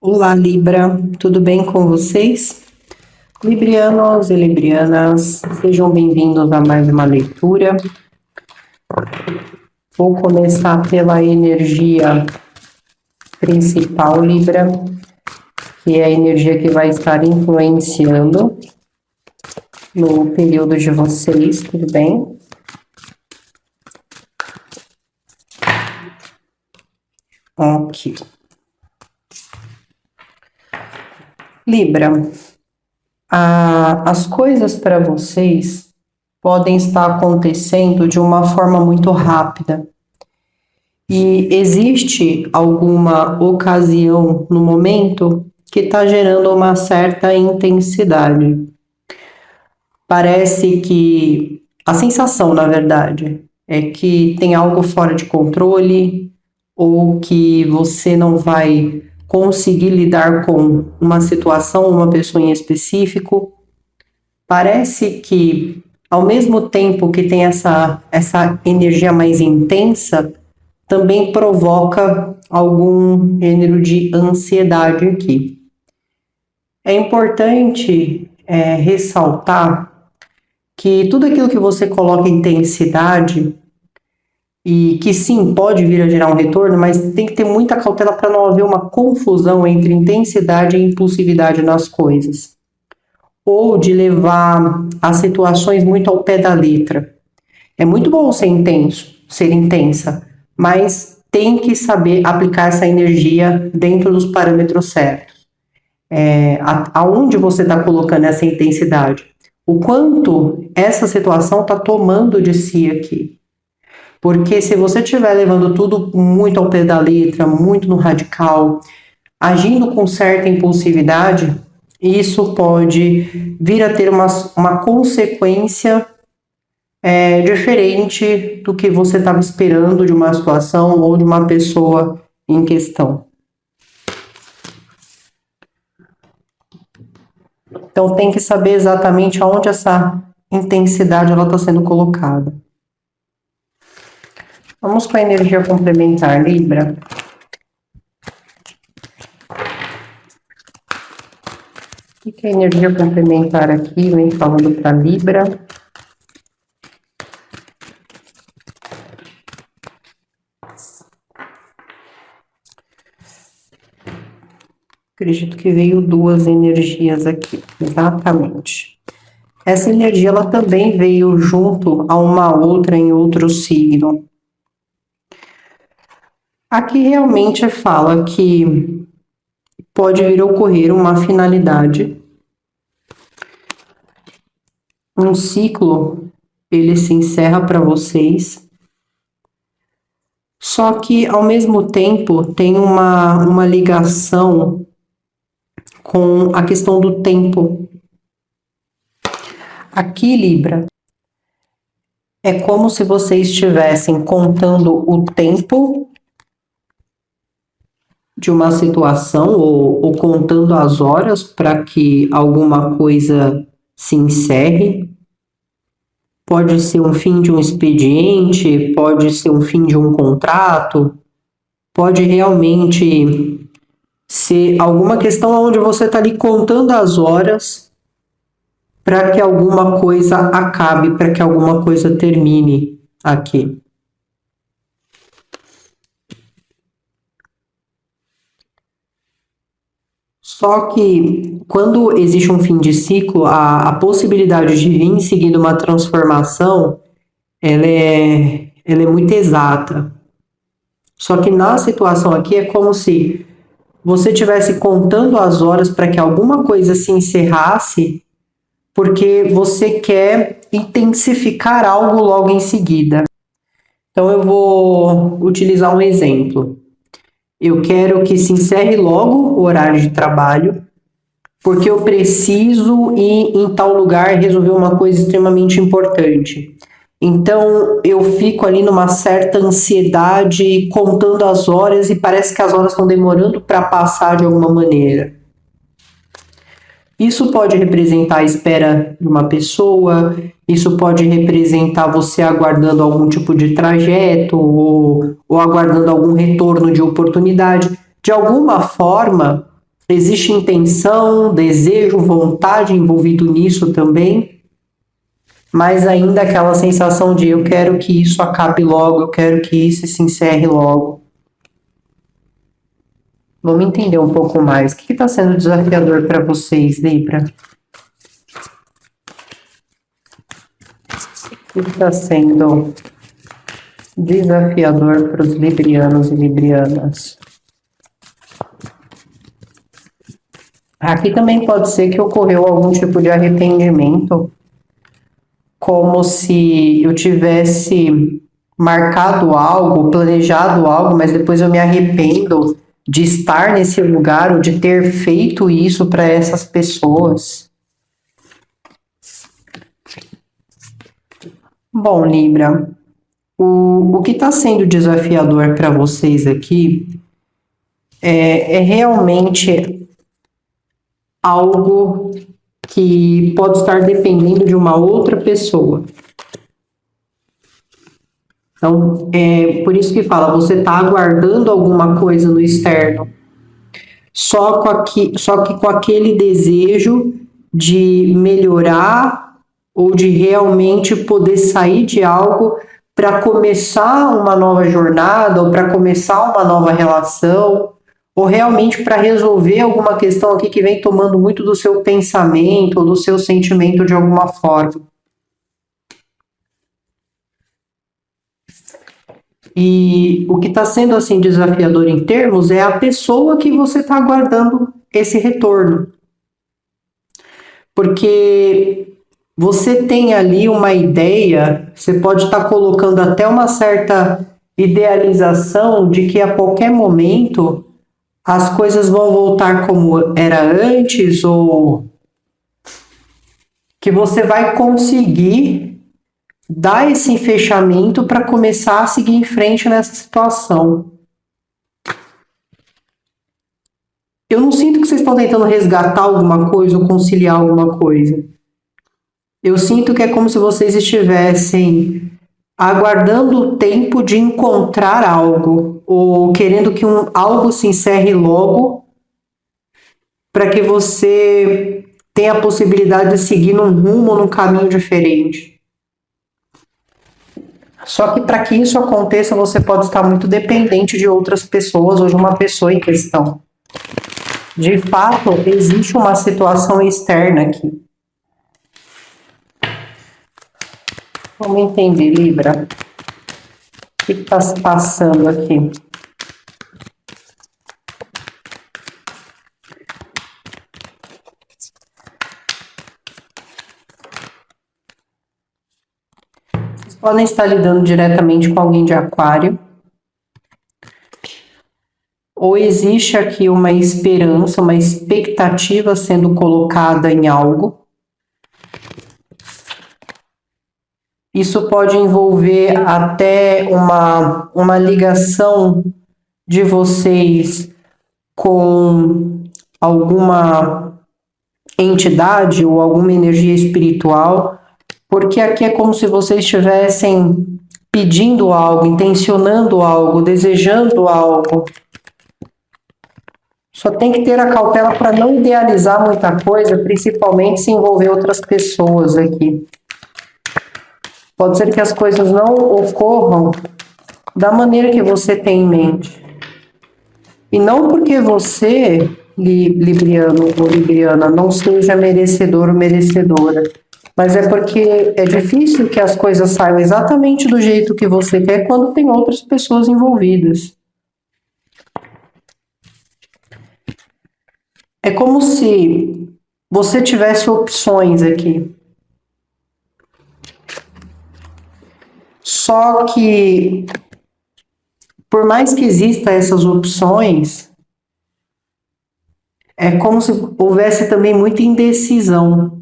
Olá, Libra, tudo bem com vocês? Librianos e Librianas, sejam bem-vindos a mais uma leitura. Vou começar pela energia principal, Libra, que é a energia que vai estar influenciando no período de vocês, tudo bem? Ok. Libra, as coisas para vocês podem estar acontecendo de uma forma muito rápida. E existe alguma ocasião no momento que está gerando uma certa intensidade. Parece que a sensação, na verdade, é que tem algo fora de controle ou que você não vai conseguir lidar com uma situação, uma pessoa em específico. Parece que, ao mesmo tempo que tem essa energia mais intensa, também provoca algum gênero de ansiedade aqui. É importante ressaltar que tudo aquilo que você coloca em intensidade, e que sim, pode vir a gerar um retorno, mas tem que ter muita cautela para não haver uma confusão entre intensidade e impulsividade nas coisas. Ou de levar as situações muito ao pé da letra. É muito bom ser intenso, ser intensa, mas tem que saber aplicar essa energia dentro dos parâmetros certos. Aonde você está colocando essa intensidade? O quanto essa situação está tomando de si aqui. Porque se você estiver levando tudo muito ao pé da letra, muito no radical, agindo com certa impulsividade, isso pode vir a ter uma consequência diferente do que você estava esperando de uma situação ou de uma pessoa em questão. Então tem que saber exatamente aonde essa intensidade está sendo colocada. Vamos com a energia complementar, Libra. O que é a energia complementar aqui vem falando para Libra? Acredito que veio duas energias aqui, exatamente. Essa energia ela também veio junto a uma outra em outro signo. Aqui realmente fala que pode vir a ocorrer uma finalidade. Um ciclo, ele se encerra para vocês. Só que, ao mesmo tempo, tem uma ligação com a questão do tempo. Aqui, Libra, é como se vocês estivessem contando o tempo de uma situação ou contando as horas para que alguma coisa se encerre. Pode ser um fim de um expediente, pode ser um fim de um contrato, pode realmente ser alguma questão onde você está ali contando as horas para que alguma coisa acabe, para que alguma coisa termine aqui. Só que quando existe um fim de ciclo, a possibilidade de vir em seguida uma transformação, ela é muito exata. Só que na situação aqui é como se você estivesse contando as horas para que alguma coisa se encerrasse, porque você quer intensificar algo logo em seguida. Então eu vou utilizar um exemplo. Eu quero que se encerre logo o horário de trabalho, porque eu preciso ir em tal lugar resolver uma coisa extremamente importante. Então eu fico ali numa certa ansiedade, contando as horas e parece que as horas estão demorando para passar de alguma maneira. Isso pode representar a espera de uma pessoa, isso pode representar você aguardando algum tipo de trajeto ou aguardando algum retorno de oportunidade. De alguma forma, Existe intenção, desejo, vontade envolvido nisso também, mas ainda aquela sensação de eu quero que isso acabe logo, eu quero que isso se encerre logo. Vamos entender um pouco mais. O que está sendo desafiador para vocês, Libra? O que está sendo desafiador para os librianos e librianas? Aqui também pode ser que ocorreu algum tipo de arrependimento, como se eu tivesse marcado algo, planejado algo, mas depois eu me arrependo de estar nesse lugar ou de ter feito isso para essas pessoas. Bom, Libra, o que está sendo desafiador para vocês aqui é realmente algo que pode estar dependendo de uma outra pessoa. Então, é por isso que fala, você está aguardando alguma coisa no externo, só que com aquele desejo de melhorar ou de realmente poder sair de algo para começar uma nova jornada ou para começar uma nova relação, ou realmente para resolver alguma questão aqui que vem tomando muito do seu pensamento ou do seu sentimento de alguma forma. E o que está sendo assim desafiador em termos é a pessoa que você está aguardando esse retorno. Porque você tem ali uma ideia, você pode estar colocando até uma certa idealização de que a qualquer momento as coisas vão voltar como era antes, ou que você vai conseguir dar esse fechamento para começar a seguir em frente nessa situação. Eu não sinto que vocês estão tentando resgatar alguma coisa ou conciliar alguma coisa. Eu sinto que é como se vocês estivessem aguardando o tempo de encontrar algo, ou querendo que algo se encerre logo, para que você tenha a possibilidade de seguir num rumo, num caminho diferente. Só que para que isso aconteça, você pode estar muito dependente de outras pessoas ou de uma pessoa em questão. De fato, existe uma situação externa aqui. Vamos entender, Libra. O que está se passando aqui? Vocês podem estar lidando diretamente com alguém de Aquário. Ou existe aqui uma esperança, uma expectativa sendo colocada em algo. Isso pode envolver até uma ligação de vocês com alguma entidade ou alguma energia espiritual, porque aqui é como se vocês estivessem pedindo algo, intencionando algo, desejando algo. Só tem que ter a cautela para não idealizar muita coisa, principalmente se envolver outras pessoas aqui. Pode ser que as coisas não ocorram da maneira que você tem em mente. E não porque você, libriano ou libriana, não seja merecedor ou merecedora, mas é porque é difícil que as coisas saiam exatamente do jeito que você quer quando tem outras pessoas envolvidas. É como se você tivesse opções aqui. Só que, por mais que existam essas opções, é como se houvesse também muita indecisão.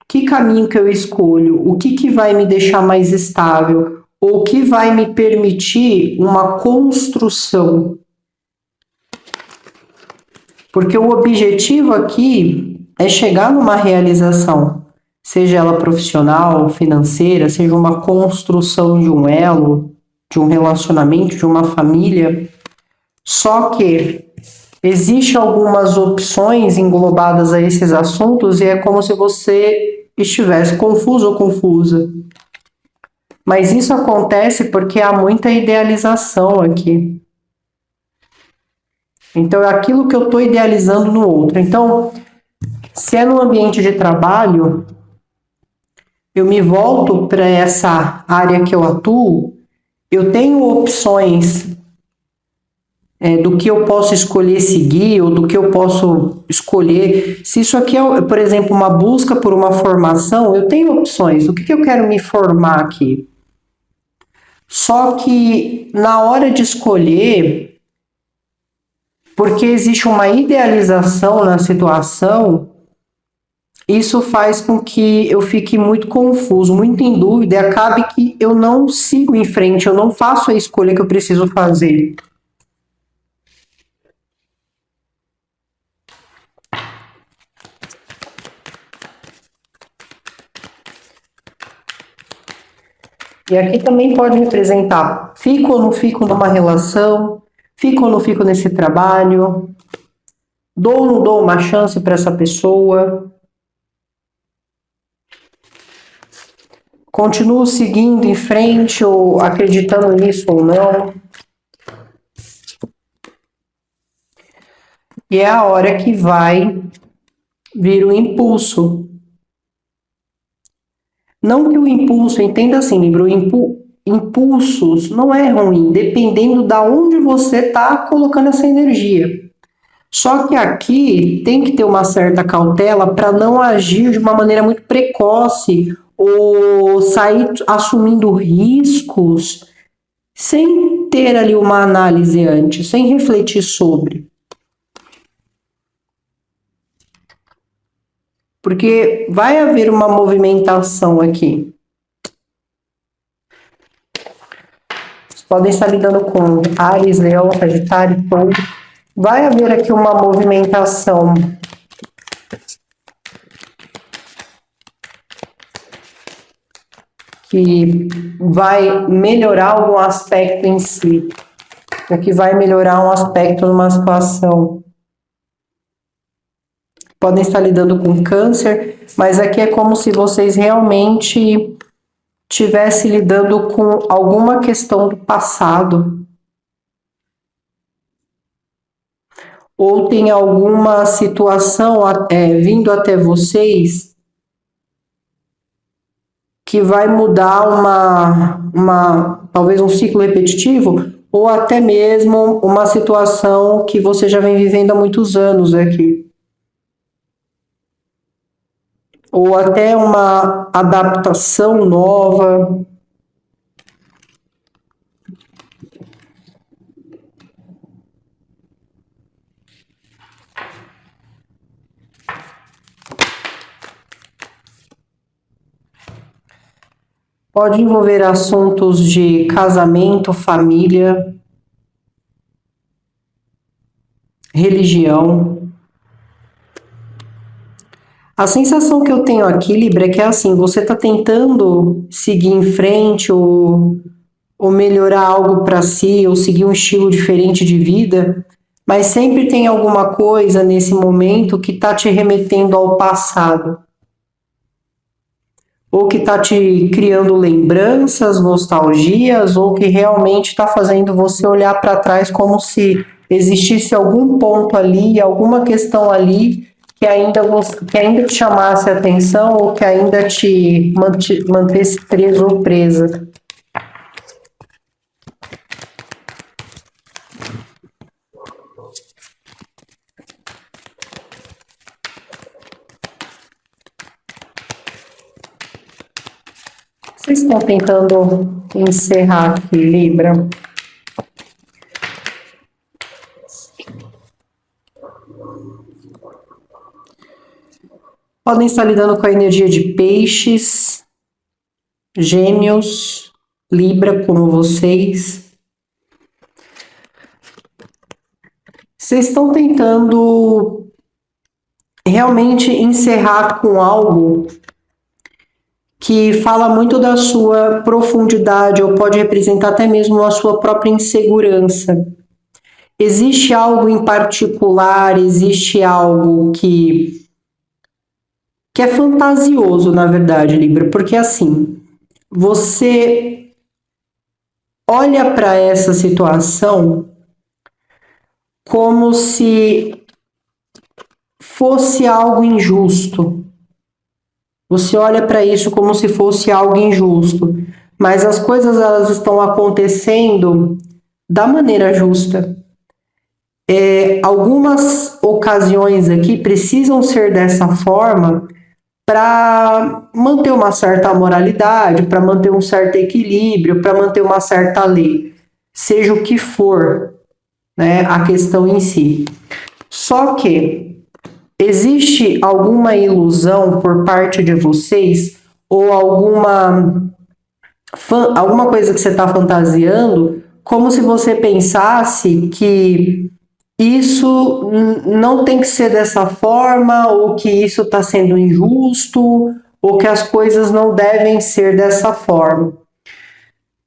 Que caminho que eu escolho? O que vai me deixar mais estável? Ou o que vai me permitir uma construção? Porque o objetivo aqui é chegar numa realização, seja ela profissional, financeira, seja uma construção de um elo, de um relacionamento, de uma família. Só que Existem algumas opções englobadas a esses assuntos e é como se você estivesse confuso ou confusa. Mas isso acontece porque há muita idealização aqui. Então, é aquilo que eu estou idealizando no outro. Então, se é no ambiente de trabalho, eu me volto para essa área que eu atuo, eu tenho opções do que eu posso escolher seguir ou do que eu posso escolher. Se isso aqui é, por exemplo, uma busca por uma formação, eu tenho opções. O que eu quero me formar aqui? Só que na hora de escolher, porque existe uma idealização na situação, isso faz com que eu fique muito confuso, muito em dúvida e acabe que eu não sigo em frente, eu não faço a escolha que eu preciso fazer. E aqui também pode representar, fico ou não fico numa relação, fico ou não fico nesse trabalho, dou ou não dou uma chance para essa pessoa, continuo seguindo em frente ou acreditando nisso ou não. E é a hora que vai vir o impulso. Não que o impulso, entenda assim, Libra, impulsos não é ruim, dependendo da onde você está colocando essa energia. Só que aqui tem que ter uma certa cautela para não agir de uma maneira muito precoce ou sair assumindo riscos sem ter ali uma análise antes, sem refletir sobre. Porque vai haver uma movimentação aqui. Vocês podem estar lidando com Áries, Leão, Sagitário, Touro. Vai haver aqui uma movimentação que vai melhorar algum aspecto em si, ou que vai melhorar um aspecto numa situação. Podem estar lidando com Câncer, mas aqui é como se vocês realmente estivessem lidando com alguma questão do passado. Ou tem alguma situação vindo até vocês que vai mudar talvez um ciclo repetitivo, ou até mesmo uma situação que você já vem vivendo há muitos anos aqui. Ou até uma adaptação nova. Pode envolver assuntos de casamento, família, religião. A sensação que eu tenho aqui, Libra, é que é assim, você está tentando seguir em frente ou melhorar algo para si, ou seguir um estilo diferente de vida, mas sempre tem alguma coisa nesse momento que está te remetendo ao passado. Ou que está te criando lembranças, nostalgias, ou que realmente está fazendo você olhar para trás como se existisse algum ponto ali, alguma questão ali que ainda te chamasse a atenção ou que ainda te mantesse preso ou presa. Vocês estão tentando encerrar aqui, Libra? Podem estar lidando com a energia de Peixes, Gêmeos, Libra, como vocês. Vocês estão tentando realmente encerrar com algo que fala muito da sua profundidade ou pode representar até mesmo a sua própria insegurança. existe algo em particular, existe algo que é fantasioso, na verdade, Libra, porque assim, você olha para essa situação como se fosse algo injusto. Você olha para isso como se fosse algo injusto, mas as coisas elas estão acontecendo da maneira justa. Algumas ocasiões aqui precisam ser dessa forma para manter uma certa moralidade, para manter um certo equilíbrio, para manter uma certa lei, seja o que for, né, a questão em si. Só que existe alguma ilusão por parte de vocês ou alguma coisa que você está fantasiando, como se você pensasse que isso não tem que ser dessa forma, ou que isso está sendo injusto, ou que as coisas não devem ser dessa forma.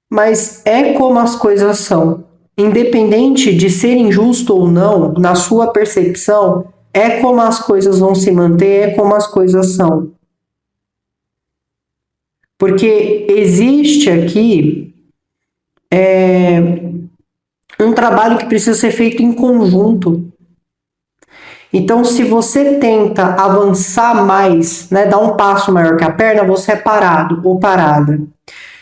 Mas é como as coisas são. Independente de ser injusto ou não, na sua percepção, é como as coisas vão se manter, é como as coisas são. Porque existe aqui um trabalho que precisa ser feito em conjunto. Então, se você tenta avançar mais, né, dar um passo maior que a perna, você é parado ou parada.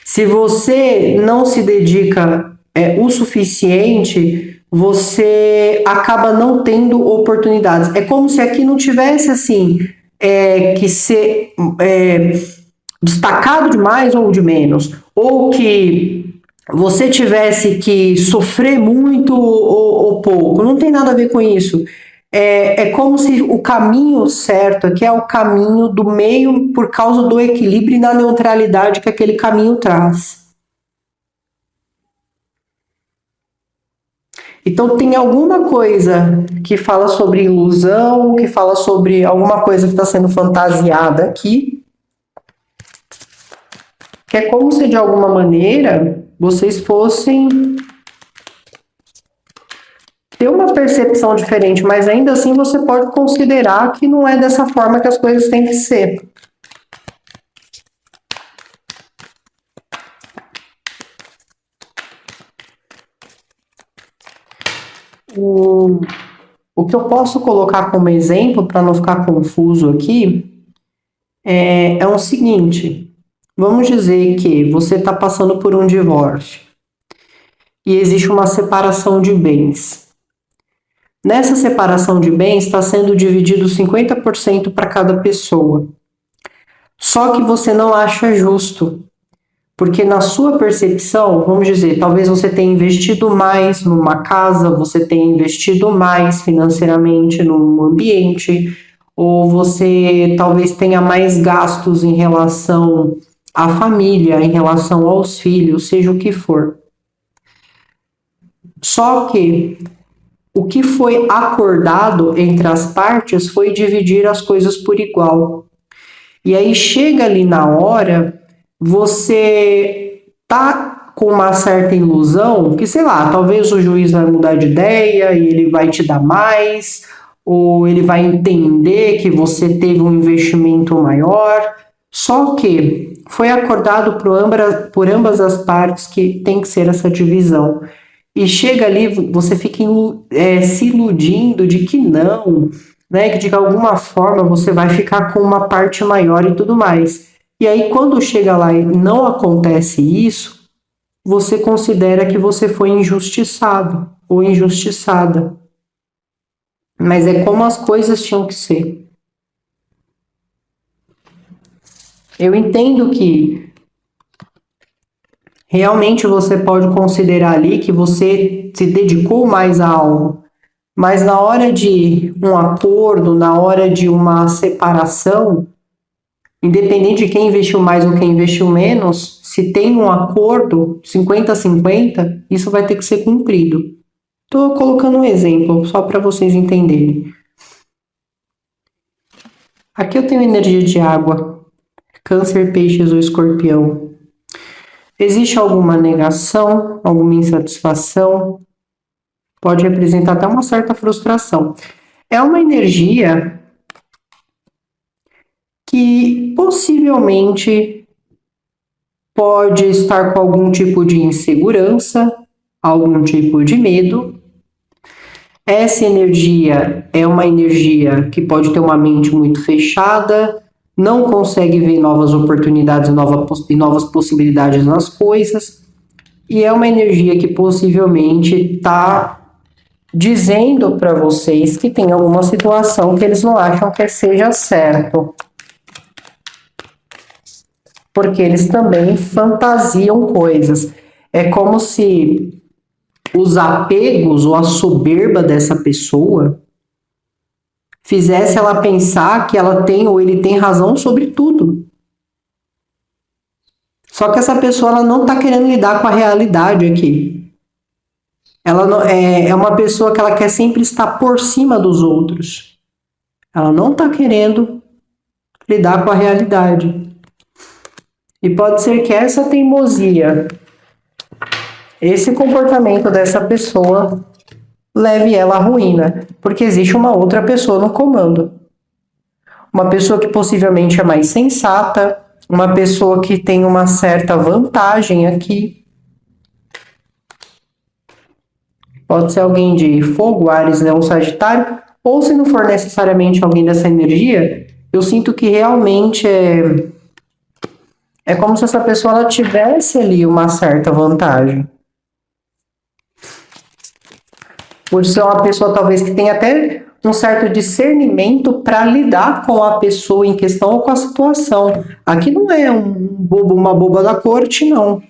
Se você não se dedica o suficiente, você acaba não tendo oportunidades. É como se aqui não tivesse assim que ser destacado demais ou de menos, ou que você tivesse que sofrer muito ou pouco. Não tem nada a ver com isso. É como se o caminho certo aqui é o caminho do meio por causa do equilíbrio e da neutralidade que aquele caminho traz. Então tem alguma coisa que fala sobre ilusão, que fala sobre alguma coisa que está sendo fantasiada aqui, que é como se de alguma maneira vocês fossem ter uma percepção diferente, mas ainda assim você pode considerar que não é dessa forma que as coisas têm que ser. O que eu posso colocar como exemplo, para não ficar confuso aqui, é o seguinte: vamos dizer que você está passando por um divórcio e existe uma separação de bens. Nessa separação de bens está sendo dividido 50% para cada pessoa. Só que você não acha justo, porque na sua percepção, vamos dizer, talvez você tenha investido mais numa casa, você tenha investido mais financeiramente num ambiente, ou você talvez tenha mais gastos em relação à família, em relação aos filhos, seja o que for. Só que o que foi acordado entre as partes foi dividir as coisas por igual. E aí chega ali na hora, você tá com uma certa ilusão que, sei lá, talvez o juiz vai mudar de ideia e ele vai te dar mais, ou ele vai entender que você teve um investimento maior. Só que foi acordado por ambas as partes que tem que ser essa divisão. E chega ali, você fica se iludindo de que não, né? Que de alguma forma você vai ficar com uma parte maior e tudo mais. E aí, quando chega lá e não acontece isso, você considera que você foi injustiçado ou injustiçada. Mas é como as coisas tinham que ser. Eu entendo que realmente você pode considerar ali que você se dedicou mais a algo, mas na hora de um acordo, na hora de uma separação, independente de quem investiu mais ou quem investiu menos, se tem um acordo 50-50, isso vai ter que ser cumprido. Estou colocando um exemplo, só para vocês entenderem. Aqui eu tenho energia de água, Câncer, Peixes ou Escorpião. Existe alguma negação, alguma insatisfação? Pode representar até uma certa frustração. É uma energia que possivelmente pode estar com algum tipo de insegurança, algum tipo de medo. Essa energia é uma energia que pode ter uma mente muito fechada, não consegue ver novas oportunidades e novas possibilidades nas coisas, e é uma energia que possivelmente está dizendo para vocês que tem alguma situação que eles não acham que seja certo. Porque eles também fantasiam coisas. É como se os apegos ou a soberba dessa pessoa fizesse ela pensar que ela tem ou ele tem razão sobre tudo. Só que essa pessoa ela não está querendo lidar com a realidade aqui. Ela não, é uma pessoa que ela quer sempre estar por cima dos outros. Ela não está querendo lidar com a realidade. E pode ser que essa teimosia, esse comportamento dessa pessoa leve ela à ruína, porque existe uma outra pessoa no comando. Uma pessoa que possivelmente é mais sensata, uma pessoa que tem uma certa vantagem aqui. Pode ser alguém de fogo, Áries, Leão, Sagitário, ou se não for necessariamente alguém dessa energia, eu sinto que realmente é como se essa pessoa ela tivesse ali uma certa vantagem. Por ser uma pessoa talvez que tenha até um certo discernimento para lidar com a pessoa em questão ou com a situação. Aqui não é um bobo, uma boba da corte, não.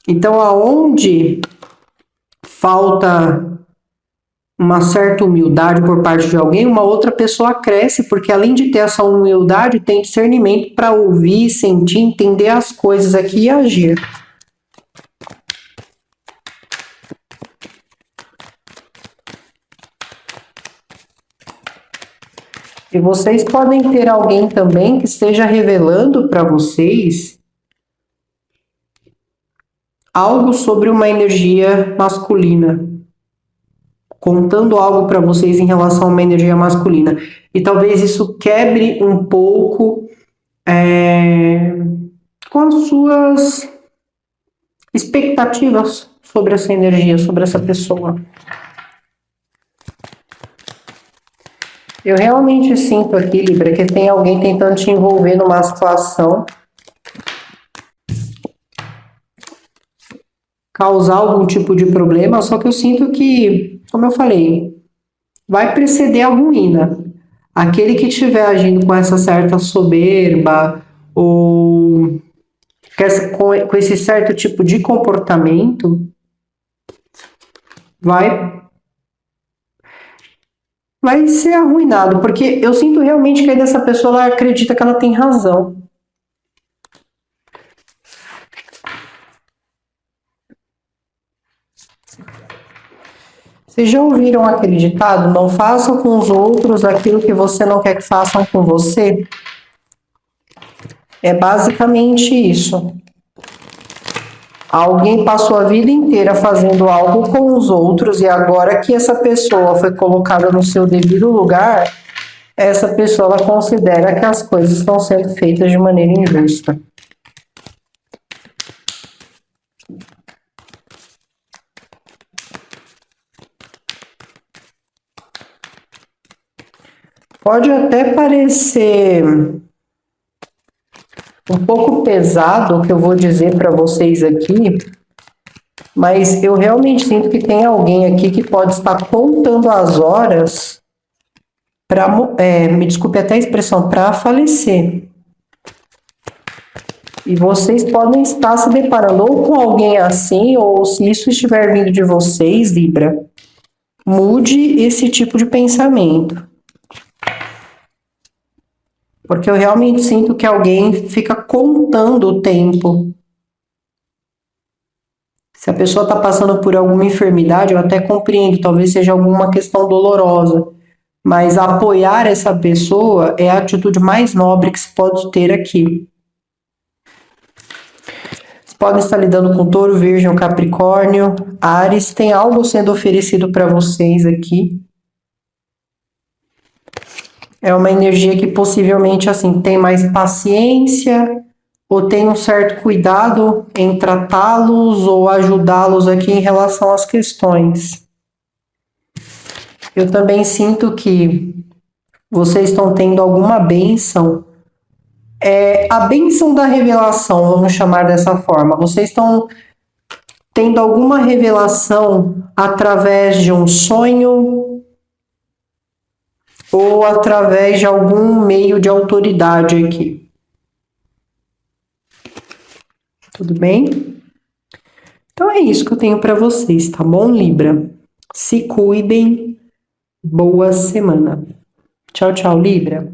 Então, aonde falta uma certa humildade por parte de alguém, uma outra pessoa cresce, porque além de ter essa humildade, tem discernimento para ouvir, sentir, entender as coisas aqui e agir. E vocês podem ter alguém também que esteja revelando para vocês algo sobre uma energia masculina, contando algo para vocês em relação a uma energia masculina. E talvez isso quebre um pouco com as suas expectativas sobre essa energia, sobre essa pessoa. Eu realmente sinto aqui, Libra, que tem alguém tentando te envolver numa situação, causar algum tipo de problema, só que eu sinto que, como eu falei, vai preceder a ruína. Aquele que estiver agindo com essa certa soberba ou com esse certo tipo de comportamento, vai ser arruinado, porque eu sinto realmente que aí dessa pessoa ela acredita que ela tem razão. Vocês já ouviram aquele ditado? Não façam com os outros aquilo que você não quer que façam com você? É basicamente isso. Alguém passou a vida inteira fazendo algo com os outros e agora que essa pessoa foi colocada no seu devido lugar, essa pessoa ela considera que as coisas estão sendo feitas de maneira injusta. Pode até parecer um pouco pesado o que eu vou dizer para vocês aqui, mas eu realmente sinto que tem alguém aqui que pode estar contando as horas para, me desculpe até a expressão, para falecer. E vocês podem estar se deparando ou com alguém assim, ou se isso estiver vindo de vocês, Libra, mude esse tipo de pensamento. Porque eu realmente sinto que alguém fica contando o tempo. Se a pessoa está passando por alguma enfermidade, eu até compreendo, talvez seja alguma questão dolorosa. Mas apoiar essa pessoa é a atitude mais nobre que se pode ter aqui. Podem estar lidando com Touro, Virgem ou Capricórnio. Áries, tem algo sendo oferecido para vocês aqui. É uma energia que possivelmente, assim, tem mais paciência ou tem um certo cuidado em tratá-los ou ajudá-los aqui em relação às questões. Eu também sinto que vocês estão tendo alguma bênção. A bênção da revelação, vamos chamar dessa forma. Vocês estão tendo alguma revelação através de um sonho ou através de algum meio de autoridade aqui. Tudo bem? Então é isso que eu tenho para vocês, tá bom, Libra? Se cuidem. Boa semana. Tchau, tchau, Libra.